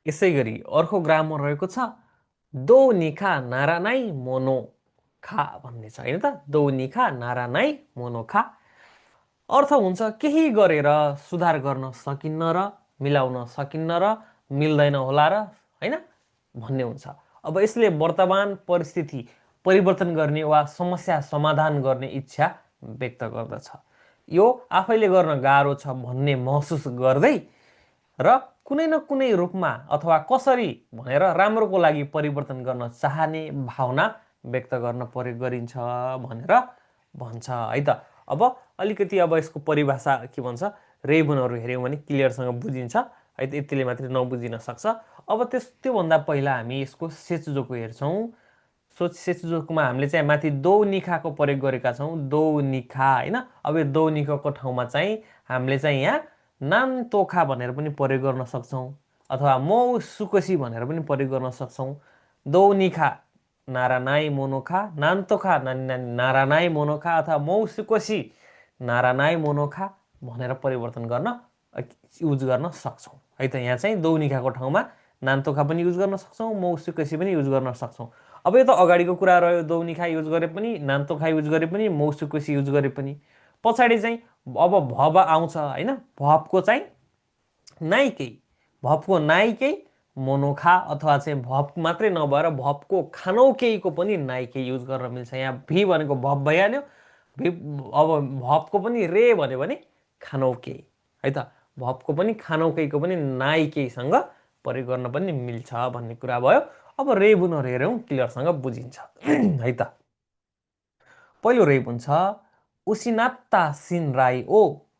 यसै गरी अर्को ग्राममा रहेको छ दो निखा नारा नाइ मोनो खा भन्ने छ होइन त। दो निखा नारा नाइ मोनो खा अर्थ हुन्छ केही गरेर सुधार गर्न सकिन्न र मिलाउन सकिन्न र मिल्दैन होला र होइन भन्ने हुन्छ। अब यसले वर्तमान परिस्थिति परिवर्तन गर्ने वा समस्या समाधान गर्ने इच्छा व्यक्त गर्दछ। यो आफैले गर्न गाह्रो छ भन्ने महसुस गर्दै र कुनै न कुनै रूपमा अथवा कसरी भनेर राम्रोको लागि परिवर्तन गर्न चाहने भावना व्यक्त गर्न प्रयोग गरिन्छ भनेर भन्छ है त। अब अलिकति अब यसको परिभाषा के भन्छ रेबुनहरू हेऱ्यौँ भने क्लियरसँग बुझिन्छ है त, यतिले मात्रै नबुझिन सक्छ। अब त्योभन्दा पहिला हामी यसको सेचुजोको हेर्छौँ। सेचुजोकोमा हामीले चाहिँ माथि दो निखाको प्रयोग गरेका छौँ, दो निखा होइन। अब यो दो निखाको ठाउँमा चाहिँ हामीले चाहिँ यहाँ नान तोखा भनेर पनि प्रयोग गर्न सक्छौँ अथवा मौ सुकोसी भनेर पनि प्रयोग गर्न सक्छौँ। दो निखा नारा नाइ मोनोखा, नान तोखा नारा नाइ मोनोखा अथवा मौ सुकोसी नारा नाइ मोनोखा भनेर परिवर्तन गर्न युज गर्न सक्छौँ है त। यहाँ चाहिँ दो निखाको ठाउँमा नान तोखा पनि युज गर्न सक्छौँ, मौ सुकोसी पनि युज गर्न सक्छौँ। अब यो त अगाडिको कुरा रह्यो, दो निखा युज गरे पनि, नान तोखा युज गरे पनि, मौ सुकोसी युज गरे पनि। पछाडि चाहिँ अब भव आउँछ होइन। भवको चाहिँ नाइकै, भवको नाइकै मोनोखा अथवा चाहिँ भव मात्रै नभएर भवको खानौकेहीको पनि नाइकै युज गर्न मिल्छ। यहाँ भी भनेको भव भइहाल्यो, भी अब भवको पनि रे भन्यो भने खानौकेही है त। भवको पनि खानौकेहीको पनि नाइकेहीसँग प्रयोग गर्न पनि मिल्छ भन्ने कुरा भयो। अब रेबुनहरू हेऱ्यौँ क्लियरसँग बुझिन्छ है त। पहिलो रेबुन छ उसिनात्ता सिनराई ओ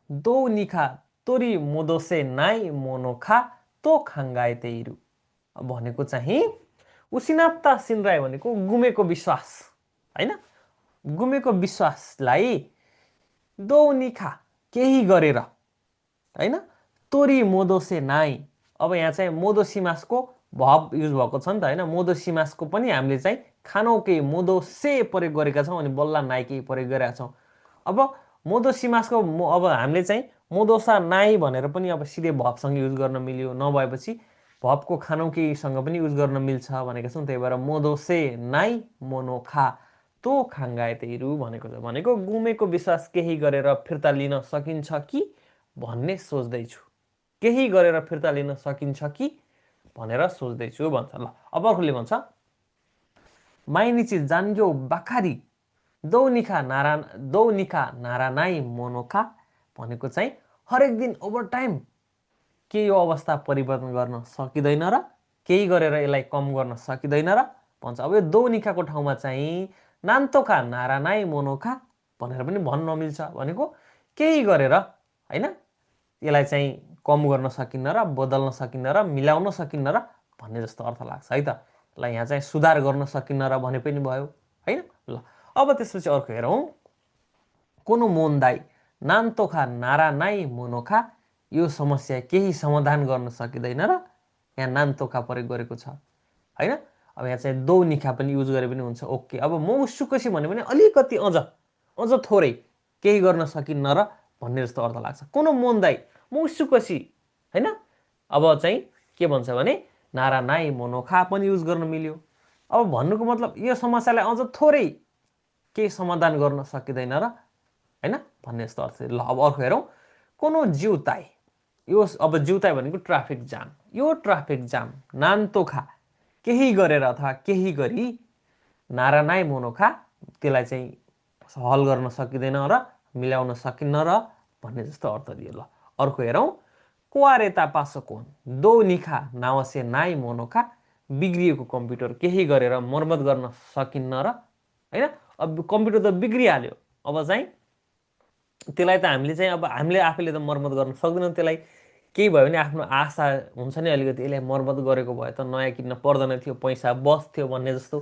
दो निखा तोरी मोदोसे नाइ मोनोखा तो खाङ्गाए तेइरु भनेको चाहिँ उसिनात्ता सिनराई भनेको गुमेको विश्वास होइन। गुमेको विश्वासलाई दो निखा केही गरेर होइन, तोरी मोदोसे नाइ। अब यहाँ चाहिँ मोदो सिमासको भव युज भएको छ नि त होइन। मोदो सिमासको पनि हामीले चाहिँ खानौके मोदो से प्रयोग गरेका छौँ अनि बल्ल नाइकै प्रयोग गरेका छौँ। अब मोदो सिमासको अब हामीले चाहिँ मोदोसा नाइ भनेर पनि अब सिधै भवसँग युज गर्न मिल्यो, नभएपछि भवको खानौकेसँग पनि युज गर्न मिल्छ भनेको छौँ। त्यही भएर मोदो से नाइ मोनोखा तो खाङ्गाए तेइरु भनेको छ। भनेको गुमेको विश्वास केही गरेर फिर्ता लिन सकिन्छ कि भन्ने सोच्दैछु, केही गरेर फिर्ता लिन सकिन्छ कि भनेर सोच्दैछु भन्छ। ल अब अर्कोले भन्छ माइनिची जान्ग्यो बाखारी दो निखा नारा नाइ मोनोखा भनेको चाहिँ हरेक दिन ओभर टाइम के यो अवस्था परिवर्तन गर्न सकिँदैन र केही गरेर यसलाई कम गर्न सकिँदैन र भन्छ। अब यो दो निखाको ठाउँमा चाहिँ नान्तोखा नारा नाइ मोनोखा भनेर पनि भन्न मिल्छ। भनेको केही गरेर होइन यसलाई चाहिँ कम गर्न सकिन्न र बदल्न सकिन्न र मिलाउन सकिन्न र भन्ने जस्तो अर्थ लाग्छ है त। ल यहाँ चाहिँ सुधार गर्न सकिन्न र भने पनि भयो होइन। ल अब त्यसपछि अर्को हेरौँ कोनो मोन्दाई नान्तोखा नारा नाइ मोनोखा यो समस्या केही समाधान गर्न सकिँदैन र यहाँ नान्तोखा प्रयोग गरेको छ होइन। अब यहाँ चाहिँ दो निखा पनि युज गरे पनि हुन्छ ओके। अब मौ सुकोसी भन्यो भने अलिकति अझ थोरै केही गर्न सकिन्न र भन्ने जस्तो अर्थ लाग्छ। कोनो मोन्दाई मौ सुकोसी होइन। अब चाहिँ के भन्छ भने नारा नाइ मोनोखा पनि युज गर्न मिल्यो। अब भन्नुको मतलब यो समस्यालाई अझ थोरै केही समाधान गर्न सकिँदैन र होइन भन्ने जस्तो अर्थ। ल अब अर्को हेरौँ कोनो जिउताई। यो अब जिउताई भनेको ट्राफिक जाम। यो ट्राफिक जाम नान्तोखा केही गरेर अथवा केही गरी नारा नाइ मोनोखा त्यसलाई चाहिँ हल गर्न सकिँदैन र मिलाउन सकिन्न र भन्ने जस्तो अर्थ दियो। ल अर्को हेरौँ कोवारेता पासोकोन दो निखा नावसे नाइ मोनोखा बिग्रिएको कम्प्युटर केही गरेर मर्मत गर्न सकिन्न र होइन। अब कम्प्युटर त बिग्रिहाल्यो, अब चाहिँ त्यसलाई त हामीले चाहिँ अब हामीले आफैले त मर्मत गर्न सक्दैनौँ। त्यसलाई केही भयो भने आफ्नो आशा हुन्छ नि अलिकति, यसलाई मर्मत गरेको भए त नयाँ किन्न पर्दैन थियो, पैसा बस्थ्यो भन्ने जस्तो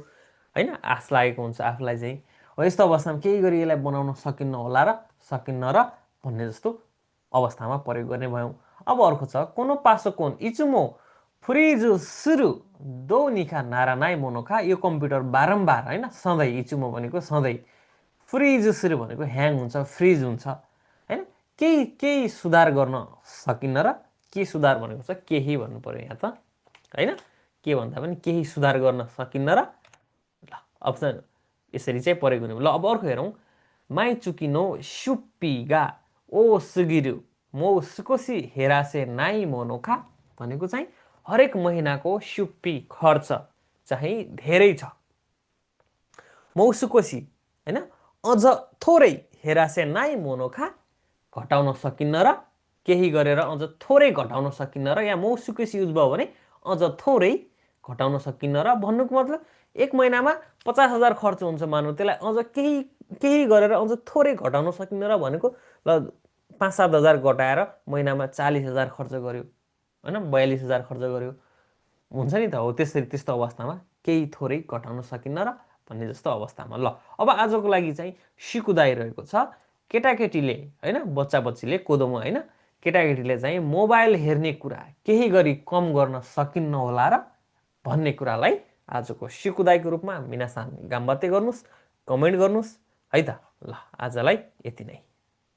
होइन आश लागेको हुन्छ आफूलाई चाहिँ। हो यस्तो अवस्थामा केही गरी यसलाई बनाउन सकिन्न होला र सकिन्न र भन्ने जस्तो अवस्थामा प्रयोग गर्ने भयौँ। अब अर्को छ कोनो पासोकोन इचुमो फुरिजु सुरु दो निखा नारा नाइ मोनोखा। यो कम्प्युटर बारम्बार होइन सधैँ, इचुमो भनेको सधैँ, फ्रिज सुरु भनेको ह्याङ हुन्छ फ्रिज हुन्छ होइन। केही सुधार गर्न सकिन्न र के सुधार भनेको छ केही भन्नु पर्यो यहाँ त हैन के भन्दा पनि केही सुधार गर्न सकिन्न र ल अप्सन यसरी चाहिँ परेको हुने ल अब अर्को हेरौँ माइचुकी नो सुप्पी गा ओ सुगिरु मो सुकोसी हेरासे नाइ मोनोका भनेको चाहिँ हरेक महिनाको सुप्पी खर्च चाहिँ धेरै छ मौसुकोसी हैन अझ थोरै हेरासे नाइ मोनोखा घटाउन सकिन्न र केही गरेर अझ थोरै घटाउन सकिन्न र या मौसुकोसी युज भयो भने अझ थोरै घटाउन सकिन्न र भन्नुको मतलब एक महिनामा 50,000 खर्च हुन्छ मानौ त्यसलाई अझ केही केही गरेर अझ थोरै घटाउन सकिन्न र भनेको ल 5-7 हजार घटाएर महिनामा 40,000 खर्च गर्यो हैन 42,000 खर्च गर्यो हुन्छ नि त हो त्यसरी त्यस्तो अवस्थामा केही थोरै घटाउन सकिन्न र भन्ने जस्तो अवस्थामा ल अब आजको लागि चाहिँ सिकुदाई रहेको छ केटाकेटीले हैन बच्चा बच्चीले कोदोमो हैन केटाकेटीले चाहिँ मोबाइल हेर्ने कुरा केही गरी कम गर्न सकिन्न होला र भन्ने कुरालाई आजको सिकुदाईको रूपमा मिनासान गाम्बाते गर्नुस् कमेन्ट गर्नुस् है त ल आजलाई यति नै